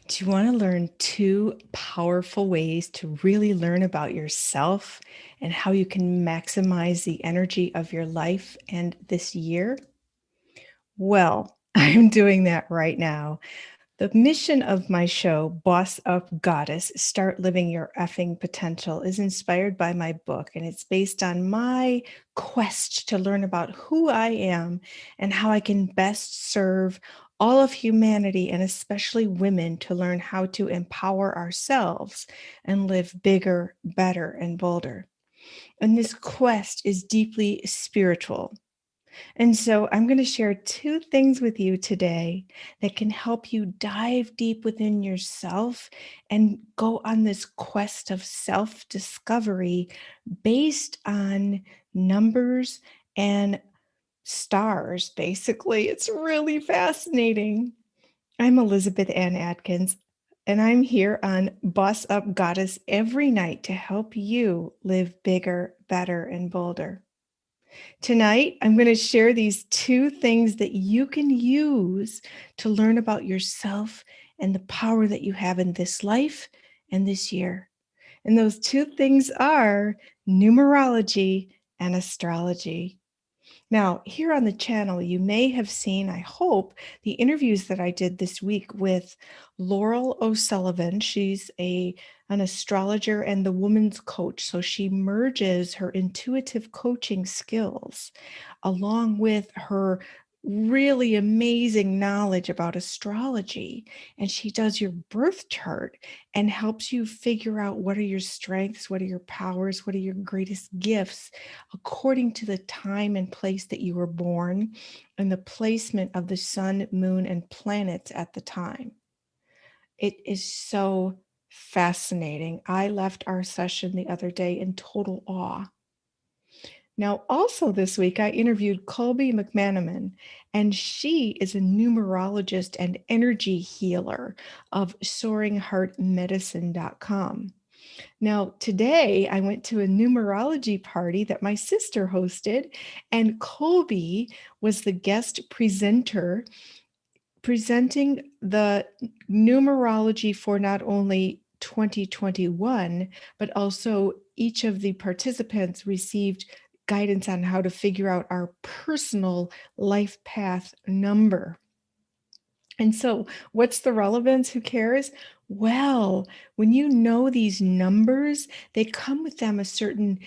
Do you want to learn two powerful ways to really learn about yourself and how you can maximize the energy of your life and this year? Well, I'm doing that right now. The mission of my show, Boss Up Goddess, Start Living Your Effing Potential, is inspired by my book, and it's based on my quest to learn about who I am and how I can best serve all of humanity, and especially women, to learn how to empower ourselves and live bigger, better, and bolder. And this quest is deeply spiritual. And so I'm going to share two things with you today that can help you dive deep within yourself and go on this quest of self discovery based on numbers and stars. Basically, it's really fascinating. I'm Elizabeth Ann Atkins, and I'm here on Boss Up Goddess every night to help you live bigger, better, and bolder. Tonight, I'm going to share these two things that you can use to learn about yourself and the power that you have in this life and this year. And those two things are numerology and astrology. Now, here on the channel, you may have seen, I hope, the interviews that I did this week with Laurel O'Sullivan. She's an astrologer and the woman's coach. So she merges her intuitive coaching skills along with her really amazing knowledge about astrology. And she does your birth chart and helps you figure out what are your strengths, what are your powers, what are your greatest gifts according to the time and place that you were born and the placement of the sun, moon, and planets at the time. It is so fascinating. I left our session the other day in total awe. Now, also this week, I interviewed Colby McManaman, and she is a numerologist and energy healer of soaringheartmedicine.com. Now, today I went to a numerology party that my sister hosted, and Colby was the guest presenter presenting the numerology for not only 2021, but also each of the participants received guidance on how to figure out our personal life path number. And so, what's the relevance? Who cares? Well, when you know these numbers, they come with them a certain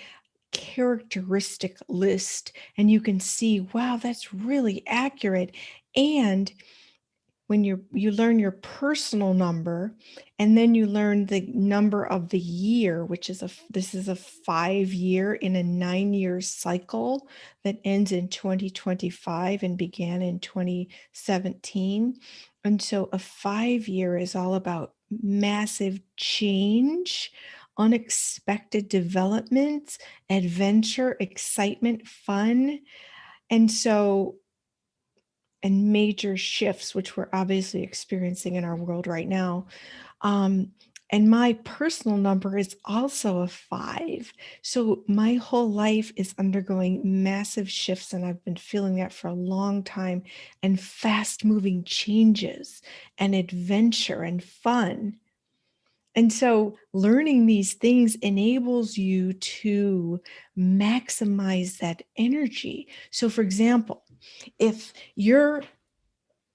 characteristic list, and you can see, wow, that's really accurate. And when you learn your personal number, and then you learn the number of the year, which is this is a 5-year in a 9-year cycle that ends in 2025 and began in 2017. And so a 5-year is all about massive change, unexpected developments, adventure, excitement, fun. And so and major shifts, which we're obviously experiencing in our world right now. And my personal number is also a 5. So my whole life is undergoing massive shifts, and I've been feeling that for a long time, and fast moving changes and adventure and fun. And so learning these things enables you to maximize that energy. So, for example, if your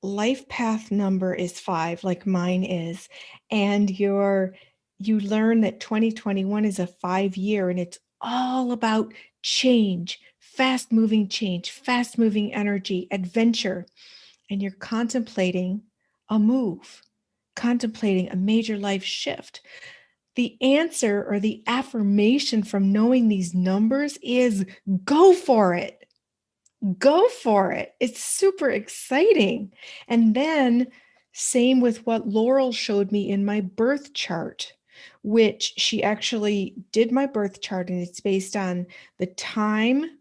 life path number is 5, like mine is, and you learn that 2021 is a 5-year and it's all about change, fast moving energy, adventure, and you're contemplating a move, contemplating a major life shift. The answer or the affirmation from knowing these numbers is go for it. Go for it. It's super exciting. And then, same with what Laurel showed me in my birth chart, which she actually did my birth chart, and it's based on the time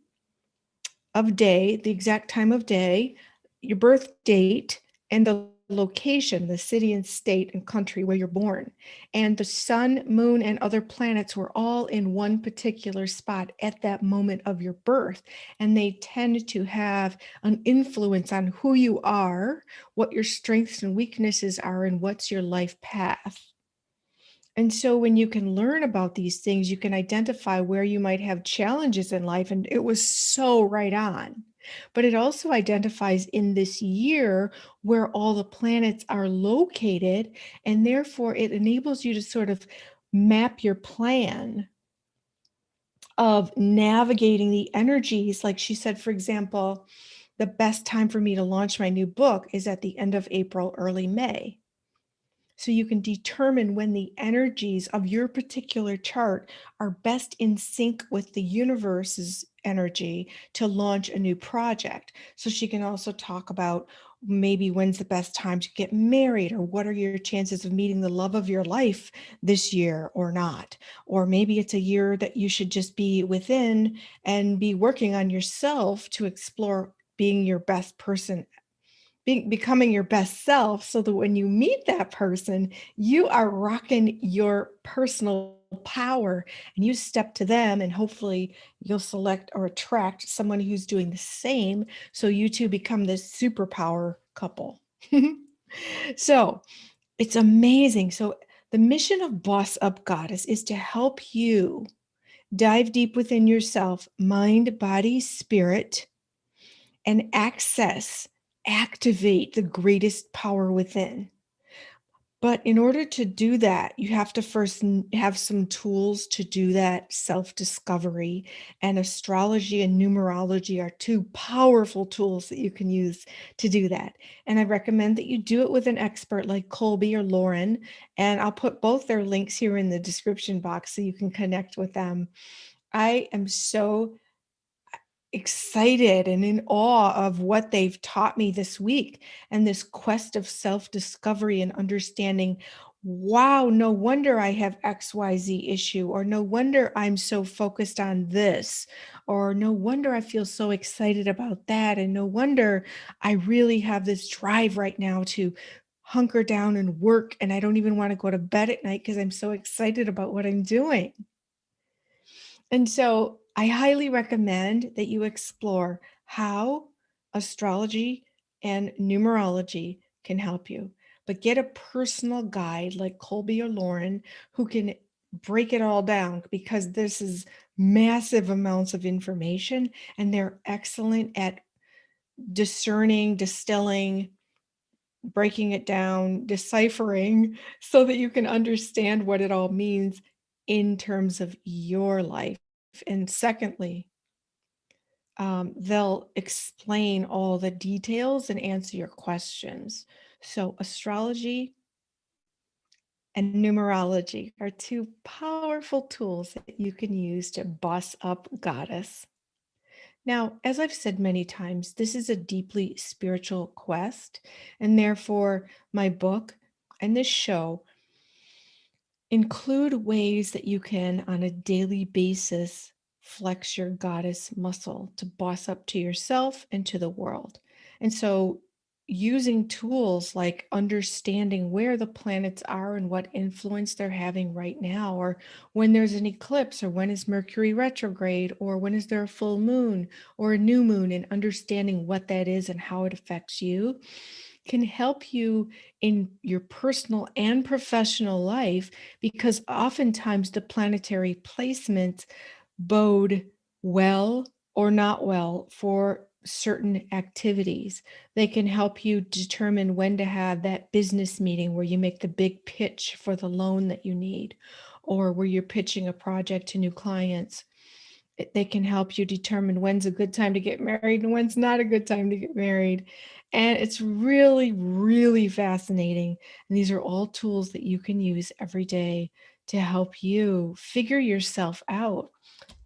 of day, the exact time of day, your birth date, and the location, the city and state and country where you're born. And the sun, moon, and other planets were all in one particular spot at that moment of your birth. And they tend to have an influence on who you are, what your strengths and weaknesses are, and what's your life path. And so when you can learn about these things, you can identify where you might have challenges in life. And it was so right on. But it also identifies in this year where all the planets are located. And therefore, it enables you to sort of map your plan of navigating the energies. Like she said, for example, the best time for me to launch my new book is at the end of April, early May. So you can determine when the energies of your particular chart are best in sync with the universe's energy to launch a new project. So she can also talk about maybe when's the best time to get married, or what are your chances of meeting the love of your life this year or not. Or maybe it's a year that you should just be within and be working on yourself to explore being your best person, becoming your best self, so that when you meet that person, you are rocking your personal power and you step to them, and hopefully you'll select or attract someone who's doing the same. So you two become this superpower couple. So it's amazing. So the mission of Boss Up Goddess is to help you dive deep within yourself, mind, body, spirit, and activate the greatest power within. But in order to do that, you have to first have some tools to do that self-discovery. And astrology and numerology are two powerful tools that you can use to do that. And I recommend that you do it with an expert like Colby or Lauren. And I'll put both their links here in the description box so you can connect with them. I am so excited and in awe of what they've taught me this week, and this quest of self-discovery and understanding. Wow, no wonder I have XYZ issue, or no wonder I'm so focused on this, or no wonder I feel so excited about that, and no wonder I really have this drive right now to hunker down and work, and I don't even want to go to bed at night because I'm so excited about what I'm doing. And so I highly recommend that you explore how astrology and numerology can help you. But get a personal guide like Colby or Lauren who can break it all down, because this is massive amounts of information and they're excellent at discerning, distilling, breaking it down, deciphering, so that you can understand what it all means in terms of your life. And secondly, they'll explain all the details and answer your questions. So, astrology and numerology are two powerful tools that you can use to boss up goddess. Now, as I've said many times, this is a deeply spiritual quest, and therefore, my book and this show include ways that you can, on a daily basis, flex your goddess muscle to boss up to yourself and to the world. And so, using tools like understanding where the planets are and what influence they're having right now, or when there's an eclipse, or when is Mercury retrograde, or when is there a full moon or a new moon, and understanding what that is and how it affects you, can help you in your personal and professional life, because oftentimes the planetary placements bode well or not well for certain activities. They can help you determine when to have that business meeting where you make the big pitch for the loan that you need, or where you're pitching a project to new clients. They can help you determine when's a good time to get married and when's not a good time to get married. And it's really, really fascinating. And these are all tools that you can use every day to help you figure yourself out.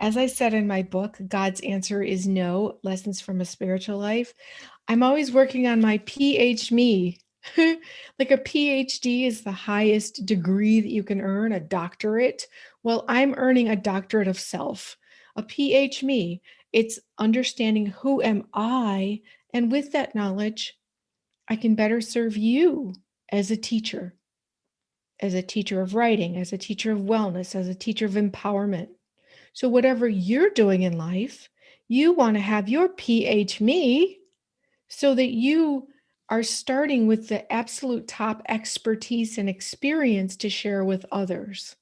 As I said in my book, God's Answer is No: Lessons from a Spiritual Life, I'm always working on my PhD. Like a PhD is the highest degree that you can earn, a doctorate. Well, I'm earning a doctorate of self, a PhD. It's understanding who am I, and with that knowledge, I can better serve you as a teacher of writing, as a teacher of wellness, as a teacher of empowerment. So, whatever you're doing in life, you want to have your PH me so that you are starting with the absolute top expertise and experience to share with others.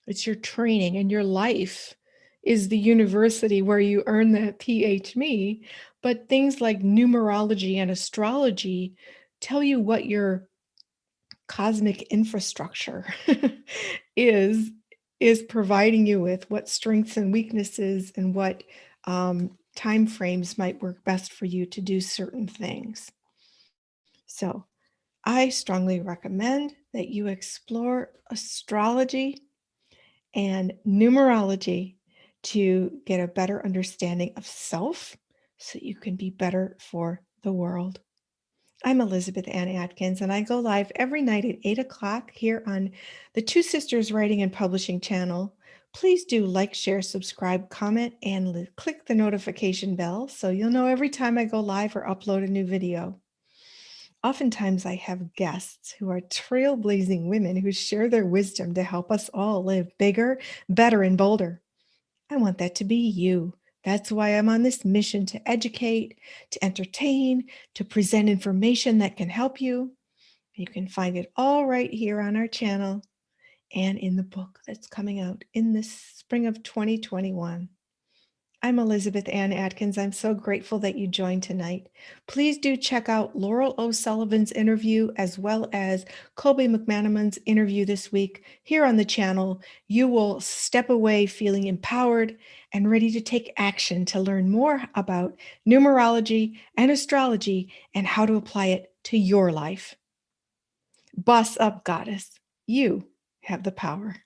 It's your training, and your life is the university where you earn that PhD. But things like numerology and astrology tell you what your cosmic infrastructure is is providing you with, what strengths and weaknesses, and what time frames might work best for you to do certain things. So I strongly recommend that you explore astrology and numerology to get a better understanding of self so you can be better for the world. I'm Elizabeth Ann Atkins, and I go live every night at 8 o'clock here on the Two Sisters Writing and Publishing channel. Please do like, share, subscribe, comment, and click the notification bell so you'll know every time I go live or upload a new video. Oftentimes, I have guests who are trailblazing women who share their wisdom to help us all live bigger, better, and bolder. I want that to be you. That's why I'm on this mission to educate, to entertain, to present information that can help you. You can find it all right here on our channel and in the book that's coming out in the spring of 2021. I'm Elizabeth Ann Atkins. I'm so grateful that you joined tonight. Please do check out Laurel O'Sullivan's interview as well as Colby McManaman's interview this week here on the channel. You will step away feeling empowered and ready to take action to learn more about numerology and astrology and how to apply it to your life. Boss up, goddess. You have the power.